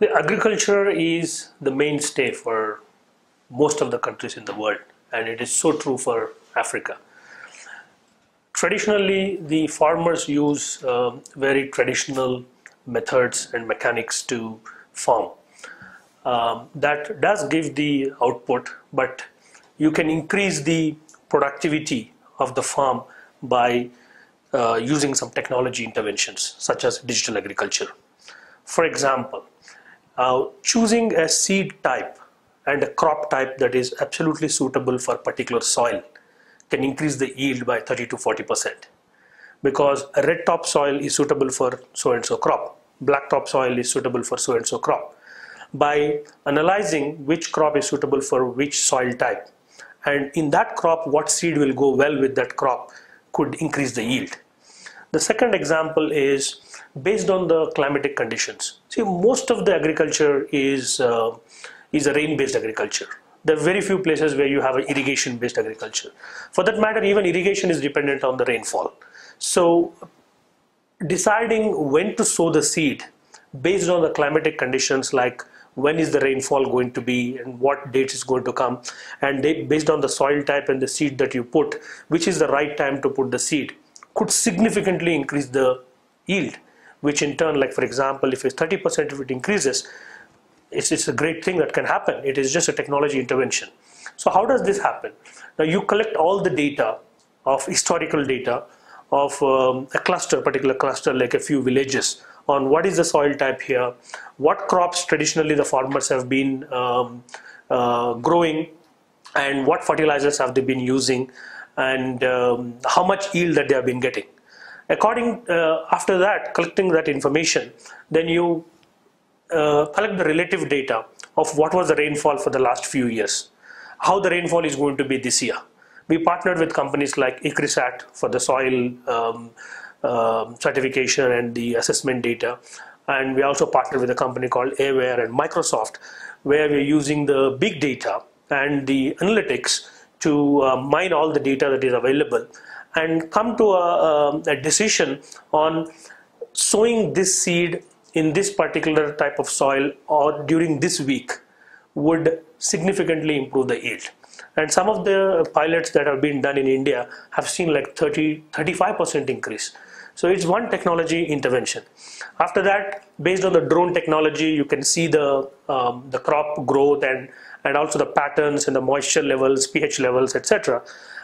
The agriculture is the mainstay for most of the countries in the world, and it is so true for Africa. Traditionally, the farmers use very traditional methods and mechanics to farm. That does give the output, but you can increase the productivity of the farm by using some technology interventions such as digital agriculture. For example, choosing a seed type and a crop type that is absolutely suitable for particular soil can increase the yield by 30 to 40%, because a red top soil is suitable for so and so crop, black top soil is suitable for so and so crop. By analyzing which crop is suitable for which soil type, and in that crop what seed will go well with that crop, could increase the yield. The second example is based on the climatic conditions. See, most of the agriculture is a rain-based agriculture. There are very few places where you have an irrigation-based agriculture. For that matter, even irrigation is dependent on the rainfall. So deciding when to sow the seed based on the climatic conditions, like when is the rainfall going to be and what dates is going to come, and based on the soil type and the seed that you put, which is the right time to put the seed, could significantly increase the yield, which in turn, like for example, if it's 30% if it increases, it's a great thing that can happen. It is just a technology intervention. So how does this happen? Now you collect all the data of historical data of a cluster, particular cluster, like a few villages, on what is the soil type here, what crops traditionally the farmers have been growing, and what fertilizers have they been using, and how much yield that they have been getting. After that, collecting that information, then you collect the relative data of what was the rainfall for the last few years, how the rainfall is going to be this year. We partnered with companies like AGRITECHNOLOGY for the soil certification and the assessment data, and we also partnered with a company called EMPOWEER and Microsoft, where we're using the big data and the analytics to mine all the data that is available and come to a decision on sowing this seed in this particular type of soil or during this week would significantly improve the yield. And some of the pilots that have been done in India have seen like 35% increase. So it's one technology intervention. After that, based on the drone technology, you can see the crop growth and also the patterns and the moisture levels, pH levels, etc.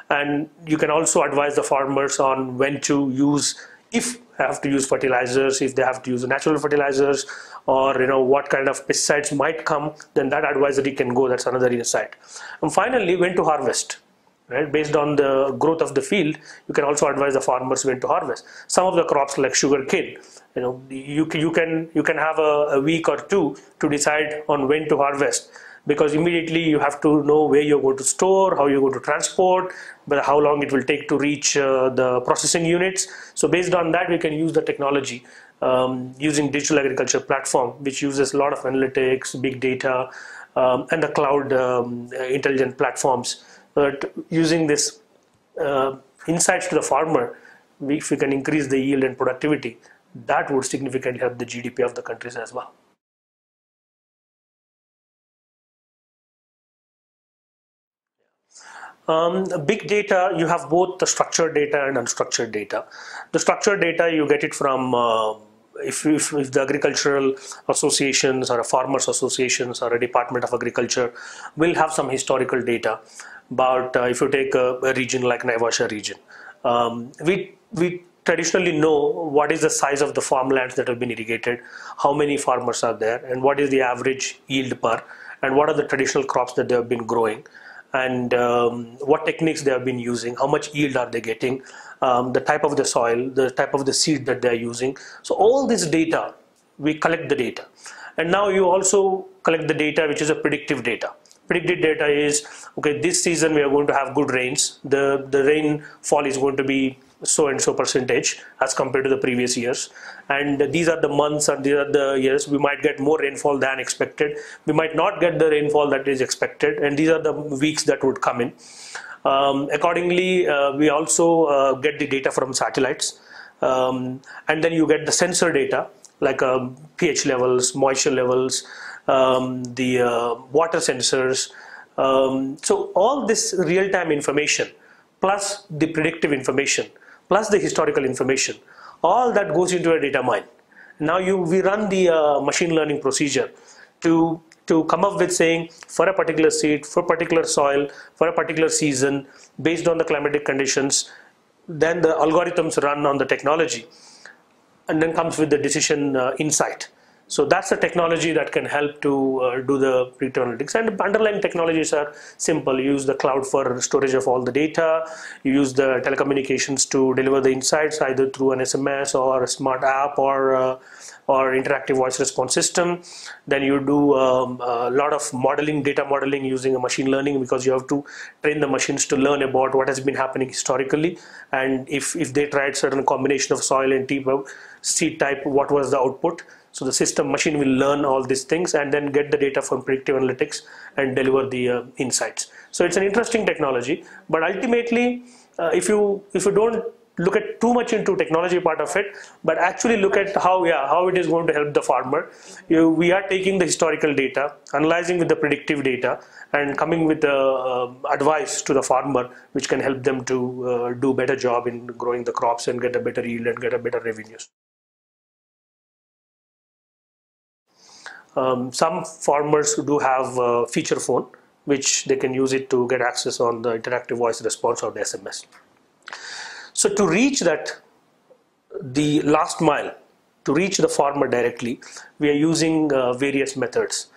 And you can also advise the farmers on when to use, if they have to use fertilizers, if they have to use natural fertilizers, or what kind of pesticides might come, then that advisory can go. That's another insight. And finally, when to harvest. Right? Based on the growth of the field, you can also advise the farmers when to harvest. Some of the crops like sugarcane, you can have a week or two to decide on when to harvest, because immediately you have to know where you're going to store, how you're going to transport, but how long it will take to reach the processing units. So based on that, we can use the technology using digital agriculture platform, which uses a lot of analytics, big data, and the cloud intelligent platforms. But using this insights to the farmer, if we can increase the yield and productivity, that would significantly help the GDP of the countries as well. Big data, you have both the structured data and unstructured data. The structured data, you get it from if the agricultural associations or a farmers associations or a Department of Agriculture will have some historical data about if you take a region like Naivasha region. We traditionally know what is the size of the farmlands that have been irrigated, how many farmers are there, and what is the average yield per, and what are the traditional crops that they have been growing, and what techniques they have been using, how much yield are they getting, the type of the soil, the type of the seed that they are using. So all this data, we collect the data. And now you also collect the data which is a predictive data. Predicted data is, okay, this season we are going to have good rains. The rainfall is going to be so and so percentage as compared to the previous years, and these are the months and these are the years we might get more rainfall than expected. We might not get the rainfall that is expected, and these are the weeks that would come in. Accordingly, we also get the data from satellites, and then you get the sensor data like pH levels, moisture levels, the water sensors. So all this real-time information, plus the predictive information, plus the historical information, all that goes into a data mine. Now we run the machine learning procedure to come up with saying, for a particular seed, for a particular soil, for a particular season, based on the climatic conditions, then the algorithms run on the technology, and then comes with the decision insight. So that's the technology that can help to do the predictive analytics. And the underlying technologies are simple. You use the cloud for storage of all the data. You use the telecommunications to deliver the insights either through an SMS or a smart app or interactive voice response system. Then you do a lot of modeling, data modeling using a machine learning, because you have to train the machines to learn about what has been happening historically. And if they tried certain combination of soil and seed type, what was the output? So the machine will learn all these things and then get the data from predictive analytics and deliver the insights. So it's an interesting technology, but ultimately, if you don't look at too much into technology part of it, but actually look at how it is going to help the farmer. We are taking the historical data, analyzing with the predictive data, and coming with the advice to the farmer, which can help them to do better job in growing the crops and get a better yield and get a better revenues. Some farmers do have a feature phone, which they can use it to get access on the interactive voice response or the SMS. So to reach the last mile, to reach the farmer directly, we are using various methods.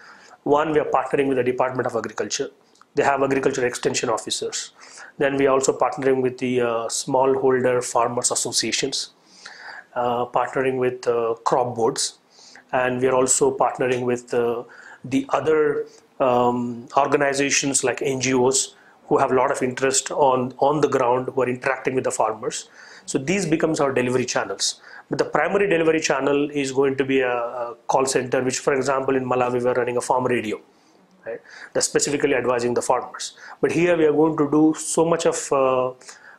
One, we are partnering with the Department of Agriculture. They have agriculture extension officers. Then we are also partnering with the smallholder farmers associations, partnering with crop boards. And we are also partnering with the other organizations like NGOs who have a lot of interest on the ground, who are interacting with the farmers. So these becomes our delivery channels. But the primary delivery channel is going to be a call center, which, for example, in Malawi, we're running a farm radio, right? That's specifically advising the farmers. But here we are going to do so much of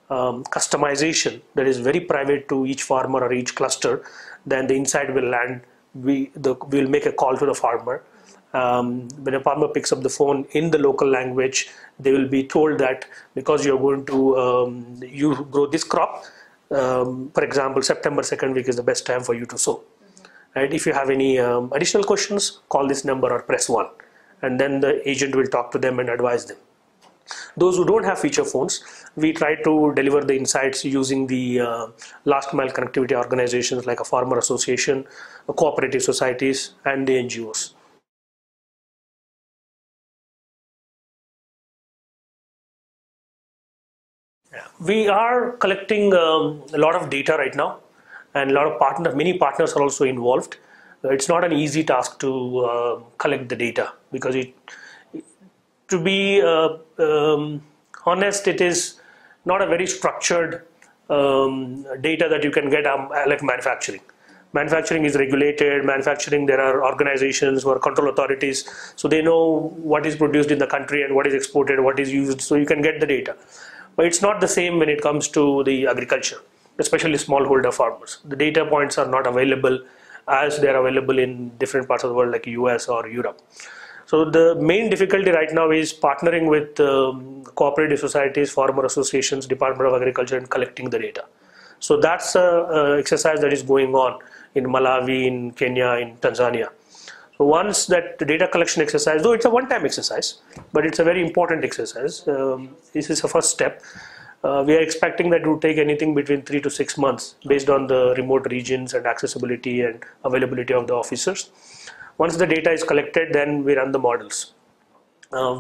customization that is very private to each farmer or each cluster. Then the insight will land. We'll make a call to the farmer. When a farmer picks up the phone in the local language, they will be told that because you're going to you grow this crop, for example, September 2nd week is the best time for you to sow. And if you have any additional questions, call this number or press 1, and then the agent will talk to them and advise them. Those who don't have feature phones, we try to deliver the insights using the last mile connectivity organizations like a farmer association, cooperative societies, and the NGOs. Yeah. We are collecting a lot of data right now, and a lot of many partners are also involved. It's not an easy task to collect the data, because to be honest, it is not a very structured data that you can get like manufacturing. Manufacturing is regulated. Manufacturing, there are organizations or control authorities, so they know what is produced in the country and what is exported, what is used, so you can get the data. But it's not the same when it comes to the agriculture, especially smallholder farmers. The data points are not available as they are available in different parts of the world like US or Europe. So the main difficulty right now is partnering with cooperative societies, farmer associations, Department of Agriculture, and collecting the data. So that's an exercise that is going on in Malawi, in Kenya, in Tanzania. So once that data collection exercise, though it's a one-time exercise, but it's a very important exercise. This is a first step. We are expecting that it will take anything between 3 to 6 months based on the remote regions and accessibility and availability of the officers. Once the data is collected, then we run the models.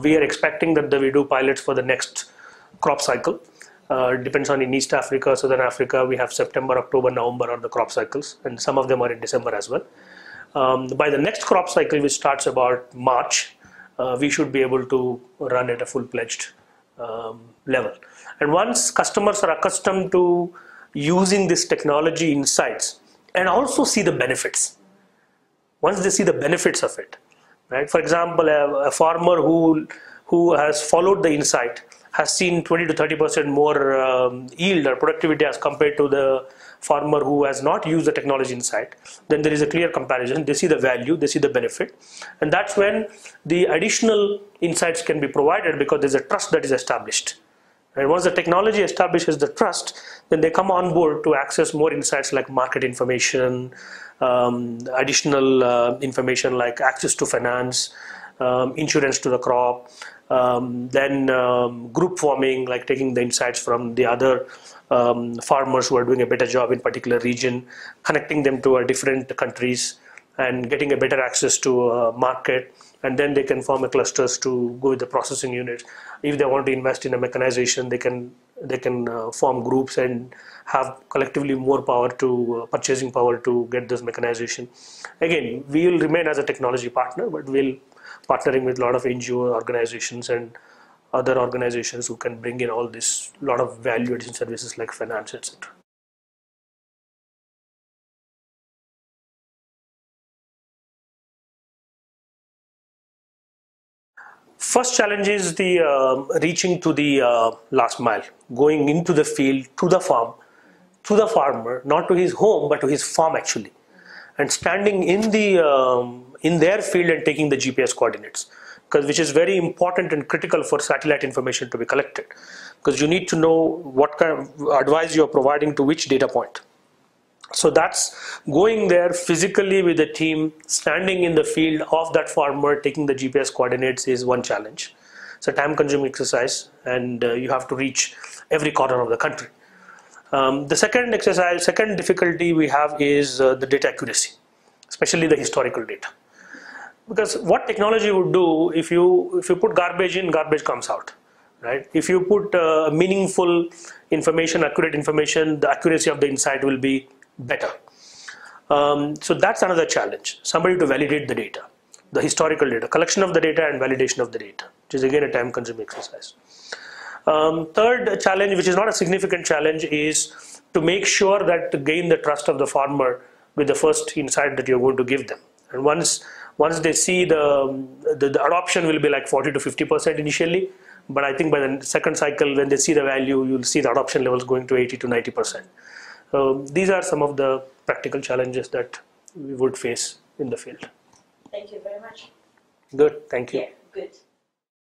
We are expecting that we do pilots for the next crop cycle. It depends on in East Africa, Southern Africa, we have September, October, November are the crop cycles, and some of them are in December as well. By the next crop cycle, which starts about March, we should be able to run at a full-fledged level. And once customers are accustomed to using this technology insights and also see the benefits, once they see the benefits of it, right? For example, a farmer who has followed the insight has seen 20 to 30% more yield or productivity as compared to the farmer who has not used the technology inside, then there is a clear comparison. They see the value, they see the benefit, and that's when the additional insights can be provided, because there's a trust that is established. And once the technology establishes the trust, then they come on board to access more insights like market information, additional information like access to finance, insurance to the crop, then group forming, like taking the insights from the other farmers who are doing a better job in particular region, connecting them to different countries and getting a better access to market, and then they can form a clusters to go with the processing units. If they want to invest in a mechanization, they can form groups and have collectively more power to purchasing power to get this mechanization. Again, we will remain as a technology partner, but we'll partnering with a lot of NGO organizations and other organizations who can bring in all this lot of value addition services like finance, etc. First challenge is the reaching to the last mile, going into the field, to the farm, to the farmer, not to his home, but to his farm actually, and standing in the in their field and taking the GPS coordinates, because which is very important and critical for satellite information to be collected, because you need to know what kind of advice you are providing to which data point. So that's going there physically with the team, standing in the field of that farmer, taking the GPS coordinates is one challenge. It's a time-consuming exercise, and you have to reach every corner of the country. The second difficulty we have is the data accuracy, especially the historical data. Because what technology would do, if you put garbage in, garbage comes out, right? If you put meaningful information, accurate information, the accuracy of the insight will be better. So that's another challenge, somebody to validate the data, the historical data, collection of the data and validation of the data, which is again a time-consuming exercise. Third challenge, which is not a significant challenge, is to make sure that to gain the trust of the farmer with the first insight that you're going to give them. And once they see the adoption will be like 40 to 50% initially, but I think by the second cycle, when they see the value, you'll see the adoption levels going to 80 to 90%. These are some of the practical challenges that we would face in the field. Thank you very much. Good, thank you. Yeah, good.